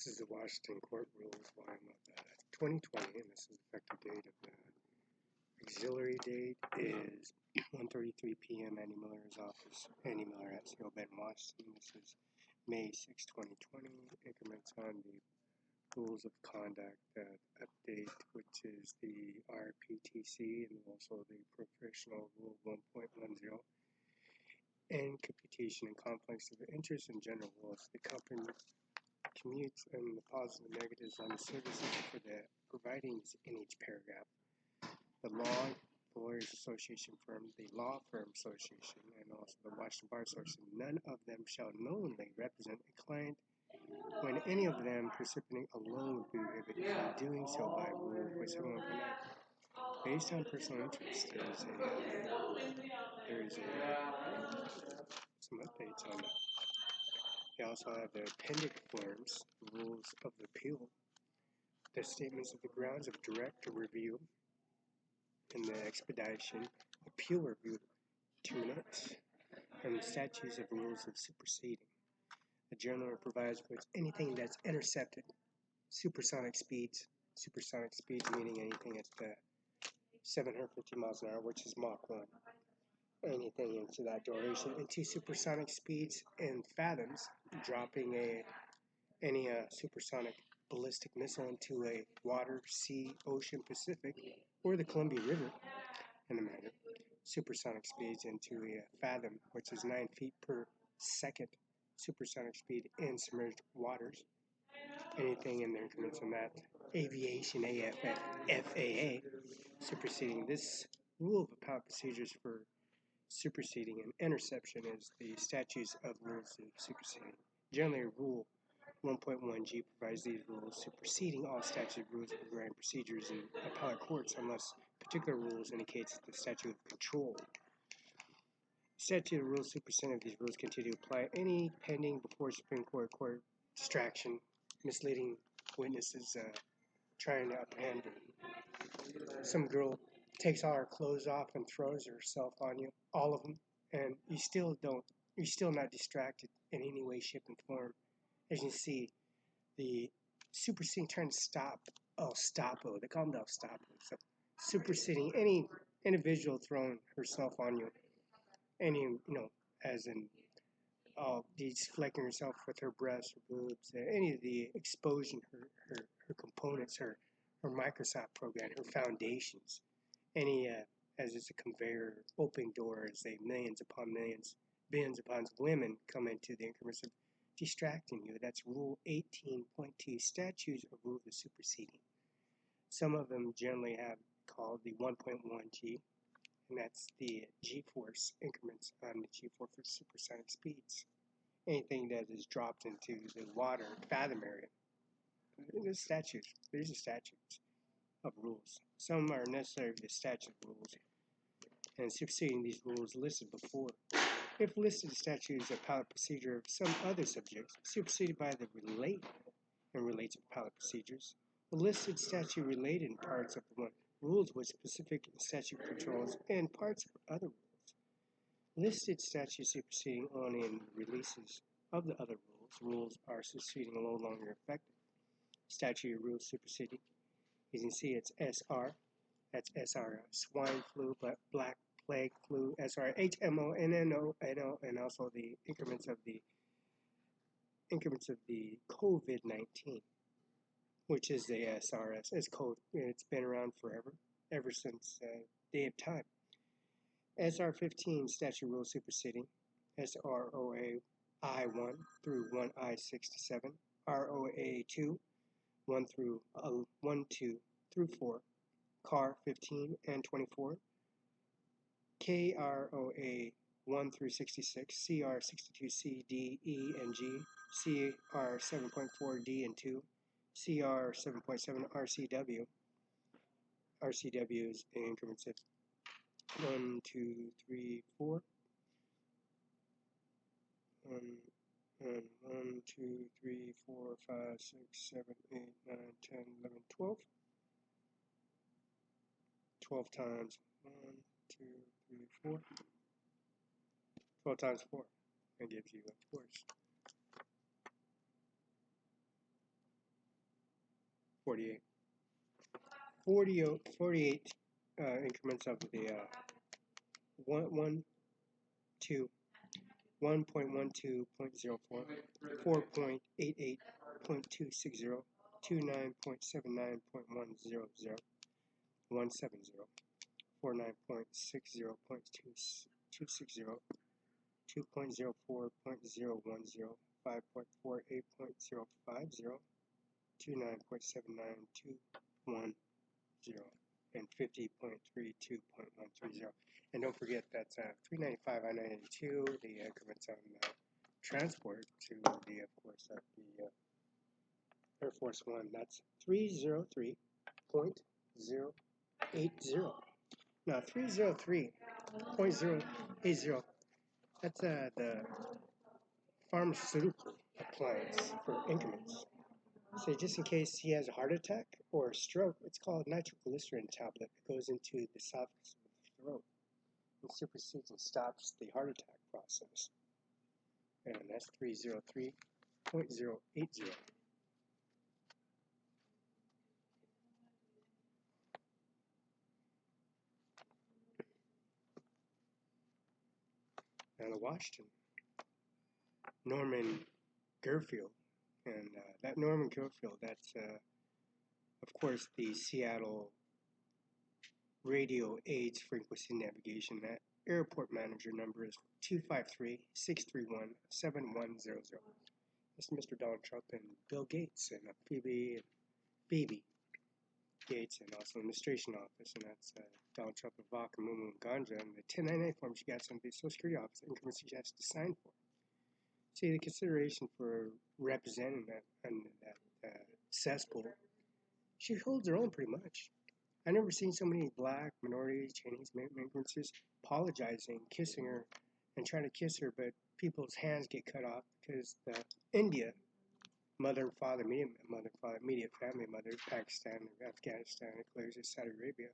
This is the Washington Court Rules, volume of 2020, and this is the effective date of the auxiliary date is 1:33 p.m. Andy Miller's office, Andy Miller at CO Bend, Washington. This is May 6, 2020. Increments on the rules of conduct update, which is the RPTC and also the professional rule 1.10. And computation and conflicts of interest in general rules. The company commutes and the positives and negatives on the services for the providings in each paragraph. The Lawyers Association firm, the Law Firm Association, and also the Washington Bar Association, none of them shall knowingly represent a client when any of them precipitating a loan would be prohibited from doing so by rule for someone connected. Based on personal interest, there is some updates on that. They also have the appendix forms, rules of appeal, the statements of the grounds of direct review, and the expedition appeal review 2 minutes, and the statutes of rules of superseding. The journal provides for anything that's intercepted, supersonic speeds meaning anything at 750 miles an hour, which is Mach 1. Anything into that duration, into supersonic speeds and fathoms, dropping any supersonic ballistic missile into a water, sea, ocean, Pacific, or the Columbia River in the matter. Supersonic speeds into a fathom, which is 9 feet per second, supersonic speed in submerged waters. Anything in the increments on that. Aviation, FAA, superseding. This rule of appellate procedures for superseding and interception is the statutes of rules of superseding. Generally, Rule 1.1G provides these rules superseding all statute rules of grand procedures in appellate courts unless particular rules indicates the statute of control. Statute of rules superseding these rules continue to apply any pending before Supreme Court distraction, misleading witnesses trying to apprehend some girl takes all her clothes off and throws herself on you, all of them, and you're still not distracted in any way, shape, and form. As you see, the superseding trying to stop Stoppo, they call them Stoppo. So superseding any individual throwing herself on you, as in these flecking herself with her breasts, her boobs, any of the exposing her components, her Microsoft program, her foundations, any as it's a conveyor, open doors, millions upon millions, billions upon women come into the increments of distracting you. That's Rule 18.2, statutes of rules of superseding. Some of them generally have called the 1.1G, and that's the G-force increments on the G-force for supersonic speeds. Anything that is dropped into the water fathom area. These are statutes of rules. Some are necessary for the statute of rules, and superseding these rules listed before. If listed statutes of appellate procedure of some other subjects, superseded by the related and related appellate procedures, the listed statute related in parts of the one rules with specific statute controls and parts of other rules. Listed statutes superseding only in releases of the other rules. Rules are superseding no longer effective. Statute of rules superseding. You can see it's SR, that's SR, swine flu, black plague flu, SR, HMONNO, and also the increments of the COVID-19, which is the SRS. It's been around forever, ever since day of time. SR15 statute rule superseding, SROA I1 through 1I67, ROA2 1 2 through 4, CAR 15 and 24, KROA 1 through 66, CR 62C, D, E, and G, CR 7.4 D and 2, CR 7.7 RCW. RCW is in increments of 1, 2, 3, 4. 1, 2, 3, 4, 5, 6, 7, 8, 9, 10, 11, 12. 12 times 1, 2, 3, 4. 12 times 4. That gives you, of course, 48 increments of the 1.12.04, 4.88.260, 29.79.100, 170, 49.60.260, 2.04.010, 5.48.050, 29.79.210, and 50.32.130. And don't forget that's 395 I-92, the increments on transport to the, of course, the Air Force One. That's 303.080. Now 303.080, that's the pharmaceutical appliance for increments. So just in case he has a heart attack or a stroke, it's called nitroglycerin tablet. It goes into the esophagus of the throat and supersedes and stops the heart attack process. And that's 303.080. Now the Washington, Norman Garfield, and that Norman Garfield, that's of course the Seattle radio aids frequency navigation. That airport manager number is 253-631-7100. This is Mr. Donald Trump and Bill Gates and Phoebe Gates, and also administration office, and that's Donald Trump, Ivanka, Mumu, and Ganja, and the 1099 form she got from the Social Security office, increments she has to sign for. See, the consideration for representing that and that cesspool, she holds her own pretty much. I've never seen so many black, minorities, Chinese immigrants apologizing, kissing her, and trying to kiss her, but people's hands get cut off because the India mother and father, immediate family mother, Pakistan, Afghanistan, includes Saudi Arabia,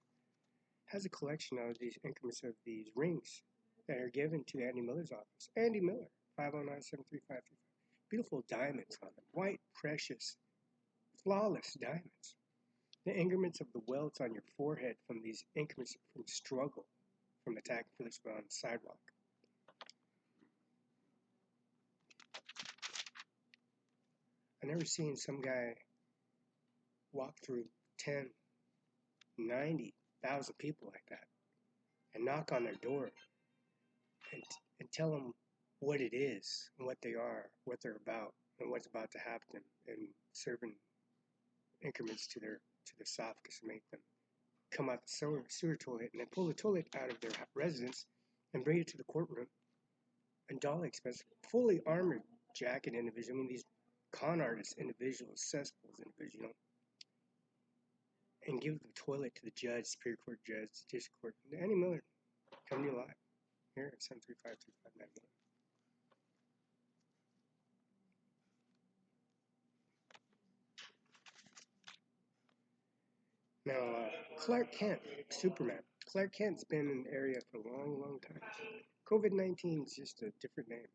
has a collection of these increments of these rings that are given to Andy Miller's office. Andy Miller, 509-73535. Beautiful diamonds on them, white, precious, flawless diamonds. The increments of the welts on your forehead from these increments from struggle, from attacking Felix Barela on the sidewalk. I've never seen some guy walk through 10, 90,000 people like that and knock on their door and tell them what it is and what they are, what they're about, and what's about to happen, and serving increments to their esophagus and make them come out the sewer toilet and then pull the toilet out of their residence and bring it to the courtroom and dollar expense, fully armored jacket individual. I mean, these con artist individuals, cesspools individual, and give the toilet to the judge, Superior Court judge, District Court. Andy Miller, come to you live here at 735-2591. Now, Clark Kent, Superman. Clark Kent's been in the area for a long, long time. COVID-19 is just a different name.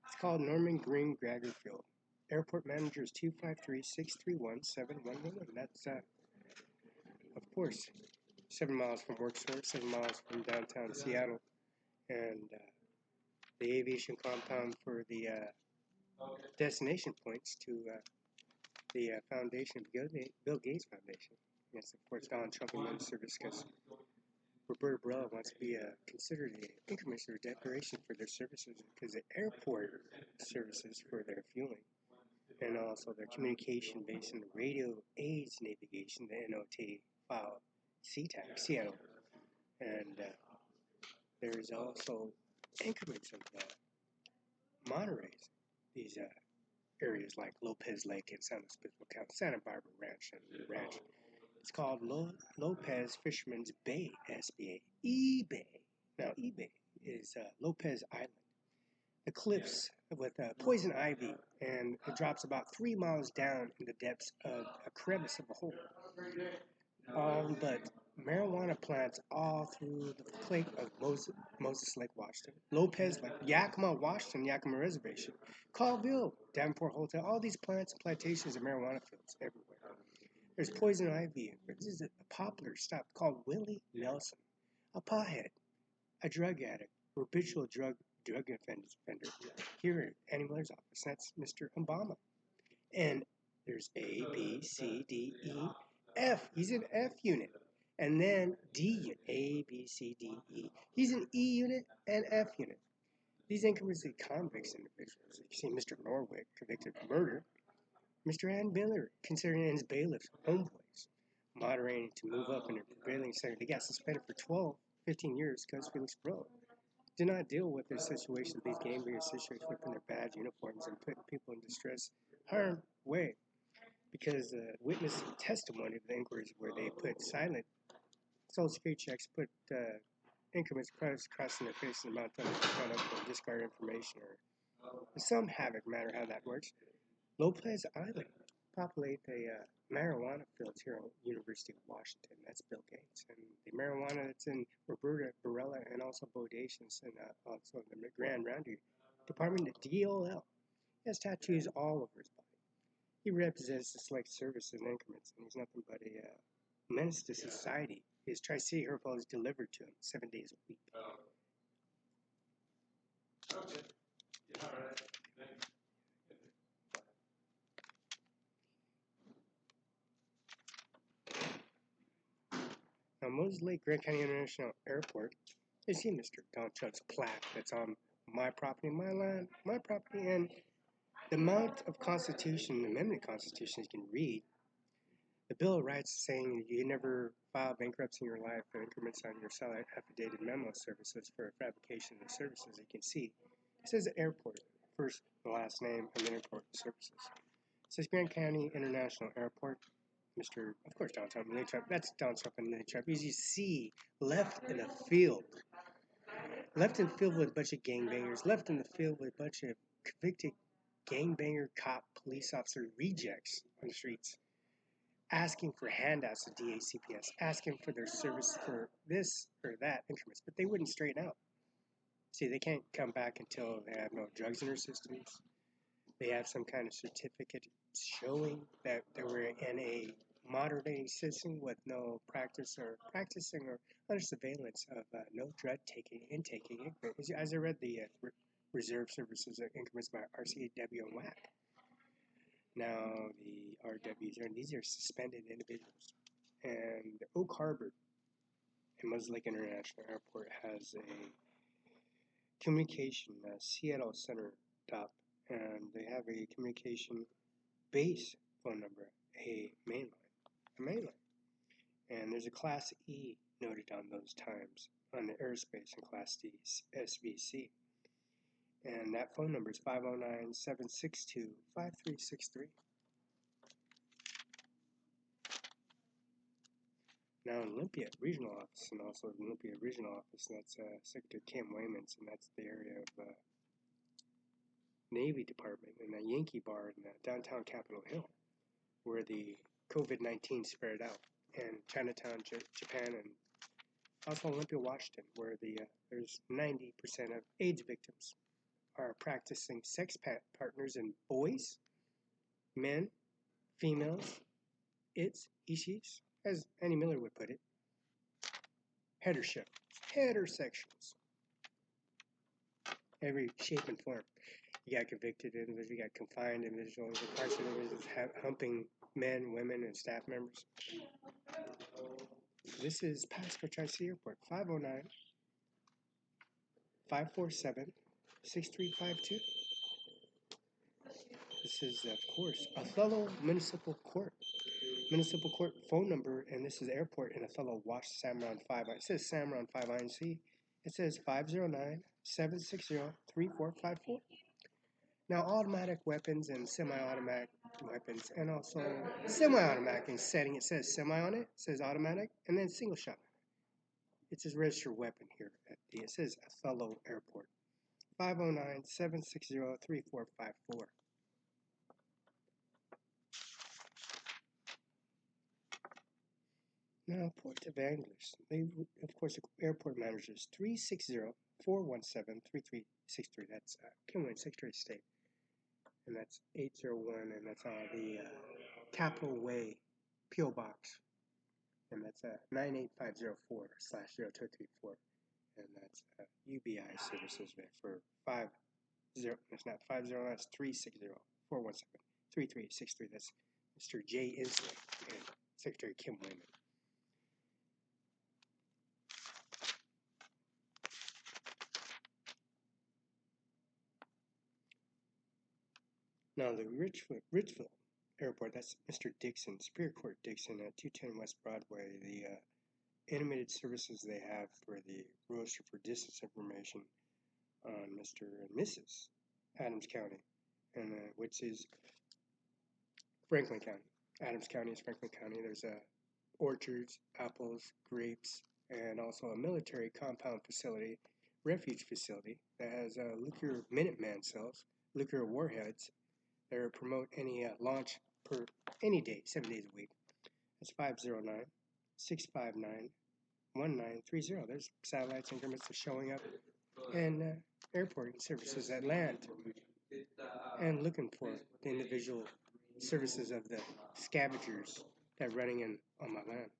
It's called Norman Green Gragerfield. Airport manager is 253-631-7111. That's, of course, 7 miles from work source, 7 miles from downtown Seattle, and the aviation compound for the destination points to the foundation, Bill Gates Foundation. Yes, of course, Donald Trump and Minister discuss Roberta Barela wants to be considered an increment or declaration for their services, because the airport services for their fueling and also their communication based on the radio aids navigation, the NOT file CTAC, Seattle. And there's also increments of Monterey's, these areas like Lopez Lake in San Luis Obispo County, Santa Barbara Ranch. It's called Lopez Fisherman's Bay, SBA. eBay. Now, eBay is Lopez Island. The cliffs with poison ivy, and it drops about 3 miles down in the depths of a crevice of a hole. All but marijuana plants all through the lake of Moses Lake, Washington. Lopez Lake, Yakima, Washington, Yakima Reservation. Colville, Davenport Hotel, all these plants and plantations of marijuana fields everywhere. There's poison ivy. This is a popular stuff called Willie Nelson, a pothead, a drug addict, habitual drug offender here at Annie Miller's office. That's Mr. Obama. And there's A, B, C, D, E, F. He's an F unit. And then D unit. A, B, C, D, E. He's an E unit and F unit. These inconvenient convicts individuals. You see Mr. Norwick, convicted of murder. Mr. Ann Miller, considering his bailiff's homeboys, moderating to move up in a prevailing sector. They got suspended for 12, 15 years because Felix Barela did not deal with their situation. These gang bangers situations, flipping their badge uniforms and putting people in distress harm way. Because witness testimony of the inquiries where they put silent social security checks, put increments crossing their face and amount of front up or discard information or some havoc, no matter how that works. Lopez Island populate the marijuana fields here at University of Washington. That's Bill Gates. And the marijuana that's in Roberta Barela and also Bodacious and also the Grand Roundy Department of DOL. He has tattoos all over his body. He represents the select service and increments, and he's nothing but a menace to society. His Tri-City Herbal is delivered to him 7 days a week. Okay. Yeah, all right. Now, Moses Lake Grant County International Airport, you see Mr. Donald Trump's plaque that's on my property, my land, my property, and the amount of Constitution, amendment Constitution you can read. The Bill of Rights saying you never file bankruptcy in your life or increments on your salary affidavit memo services for fabrication of services. You can see it says airport, first the last name, and then airport services. It says Grant County International Airport. Mr. Of course, Donald Trump, that's Donald Trump and Donald Trump. As you see, left in the field with a bunch of gangbangers, left in the field with a bunch of convicted gangbanger, cop, police officer rejects on the streets, asking for handouts to DACPS, asking for their service for this or that increments, but they wouldn't straighten out. See, they can't come back until they have no drugs in their systems. They have some kind of certificate showing that they were in a modern-day system with no practicing or under surveillance of no drug intaking. As I read the Reserve Services increments by RCW and WAC. Now the RWs these are suspended individuals. And Oak Harbor and Moses Lake International Airport has a communication Seattle Center top. And they have a communication base phone number, a mainline. And there's a Class E noted on those times on the airspace and Class D SVC. And that phone number is 509-762-5363. Now Olympia Regional Office and also Olympia Regional Office, that's Secretary Kim Wayman's, and that's the area of Navy Department and the Yankee Bar in downtown Capitol Hill, where the COVID-19 spread out, and Chinatown, Japan, and also Olympia, Washington, where there's 90% of AIDS victims are practicing sex partners in boys, men, females, its, ishis, as Annie Miller would put it, heterosexuals, every shape and form. You got convicted individuals, you got confined individuals, incarcerated individuals, humping men, women, and staff members. This is Pasco Tri-City Airport, 509-547-6352. This is, of course, Othello Municipal Court. Municipal Court phone number, and this is airport in Othello, CIMARON 5. It says CIMARON 5 INC. It says 509-760-3454. Now, automatic weapons and semi-automatic weapons, and also semi-automatic in setting, it says semi on it, it says automatic, and then single shot. It says registered weapon here. It says Othello Airport. 509-760-3454. Now, Port of Anglers. They, of course, the airport managers 360-417-3363. That's Kinwin, Secretary of State. And that's 801, and that's the Capitol Way P.O. Box, and that's 98504/0234, and that's UBI services there for 50. It's not 50. That's 360-417-3363. That's Mr. J. Inslee and Secretary Kim Wyman. Now the Richville Airport, that's Mr. Dixon, Superior Court Dixon at 210 West Broadway. The animated services they have for the roster for distance information on Mr. and Mrs. Adams County, and which is Franklin County. Adams County is Franklin County. There's orchards, apples, grapes, and also a military compound facility, refuge facility that has nuclear Minuteman cells, nuclear warheads. They promote any launch per any day, 7 days a week. That's 509-659-1930. There's satellites increments are showing up, and airport services at land, and looking for the individual services of the scavengers that are running in on my land.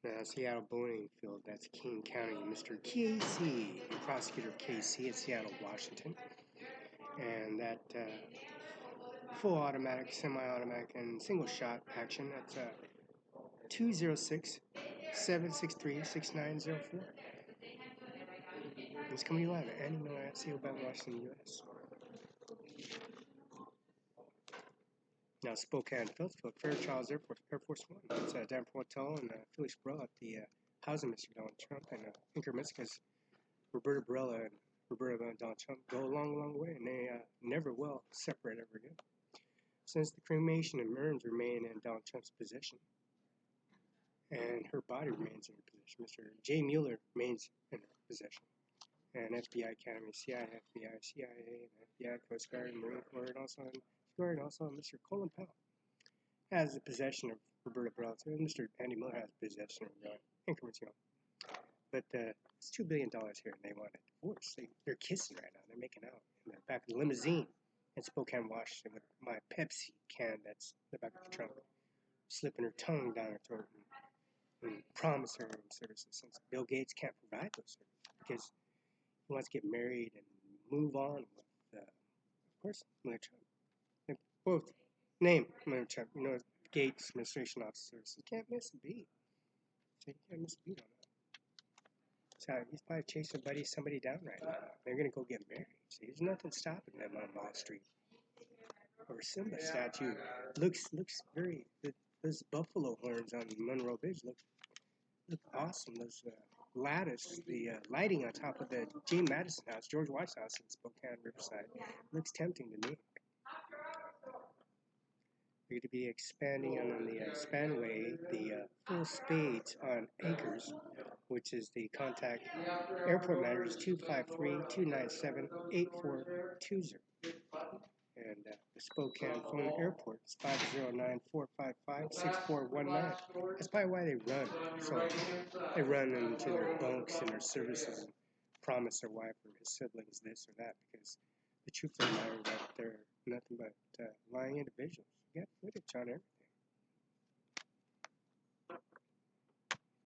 Now, Seattle Boning Field, that's King County, Mr. Casey, the prosecutor Casey at Seattle, Washington. And that full automatic, semi-automatic, and single shot action, that's 206-763-6904. It's coming live at Annie Miller at Seattle, Washington, U.S. Now, Spokane, Phillipsville, Fairchilds Airport, Air Force One. It's Davenport Othello and Felix Barela at the housing Mr. Donald Trump, and increments because Roberta Barela and Roberta Donald Trump go a long, long way, and they never will separate ever again. Since the cremation and urns remain in Donald Trump's possession, and her body remains in her possession, Mr. J. Mueller remains in her possession, and FBI Academy, CIA, FBI, CIA, and FBI, Coast Guard, and Marine Corps, and also Mr. Colin Powell has the possession of Roberta Barela, and Mr. Andy Miller has possession of increments, But it's $2 billion here, and they want a divorce. They're kissing right now. They're making out in the back of the limousine in Spokane, Washington, with my Pepsi can that's in the back of the trunk, slipping her tongue down her throat and promise her services, since Bill Gates can't provide those services because he wants to get married and move on with, of course, Miller Trump. They both name Miller Trump, Gates Administration Officers. You can't miss a beat. So you can't miss a beat on that. So he's probably chasing somebody down right now. They're going to go get married. See, there's nothing stopping them on Wall Street. Or Simba statue looks very, those buffalo horns on Monroe Bridge look awesome. Those lattice, the lighting on top of the James Madison house, George White's house in Spokane, Riverside, looks tempting to me. We're going to be expanding on the Spanway, the full spades on Acres, which is the contact airport manager is 253-297-8420. And the Spokane phone airport is 509-455-6419. That's probably why they run. So they run into their bunks and their services and promise their wife or his siblings this or that, because the truth of the matter is that they're nothing but lying individuals. You got footage on everything.